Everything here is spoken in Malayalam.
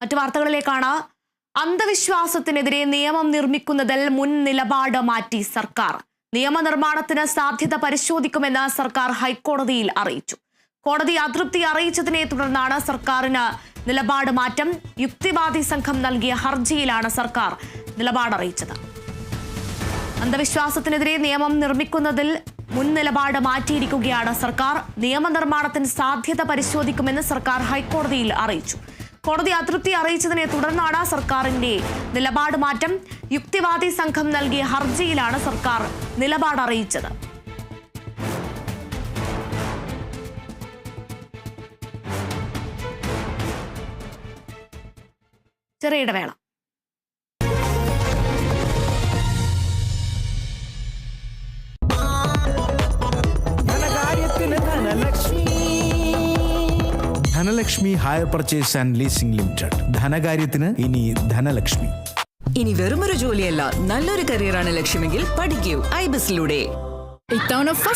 മറ്റു വാർത്തകളിലേക്കാണ്. അന്ധവിശ്വാസത്തിനെതിരെ നിയമം നിർമ്മിക്കുന്നതിൽ മുൻ നിലപാട് മാറ്റി സർക്കാർ. നിയമനിർമ്മാണത്തിന് സാധ്യത പരിശോധിക്കുമെന്ന് സർക്കാർ ഹൈക്കോടതിയിൽ അറിയിച്ചു. കോടതി അതൃപ്തി അറിയിച്ചതിനെ തുടർന്നാണ് സർക്കാരിന് നിലപാട് മാറ്റം. യുക്തിവാദി സംഘം നൽകിയ ഹർജിയിലാണ് സർക്കാർ നിലപാടറിയിച്ചത്. അന്ധവിശ്വാസത്തിനെതിരെ നിയമം നിർമ്മിക്കുന്നതിൽ മുൻ നിലപാട് മാറ്റിയിരിക്കുകയാണ് സർക്കാർ. നിയമനിർമ്മാണത്തിന് സാധ്യത പരിശോധിക്കുമെന്ന് സർക്കാർ ഹൈക്കോടതിയിൽ അറിയിച്ചു. കോടതി അതൃപ്തി അറിയിച്ചതിനെ തുടർന്നാണ് സർക്കാരിന്റെ നിലപാട് മാറ്റം. യുക്തിവാദി സംഘം നൽകിയ ഹർജിയിലാണ് സർക്കാർ നിലപാട് അറിയിച്ചത്. ചെറിയ ഇടവേള. Dhanalakshmi hire purchase and leasing limited. ധനകാര്യത്തിന് ഇനി ധനലക്ഷ്മി. ഇനി വെറുമൊരു ജോലിയല്ല, നല്ലൊരു കരിയറാണ് ലക്ഷ്യമെങ്കിൽ പഠിക്കൂ ഐബിസിലൂടെ. ഇത്തവണ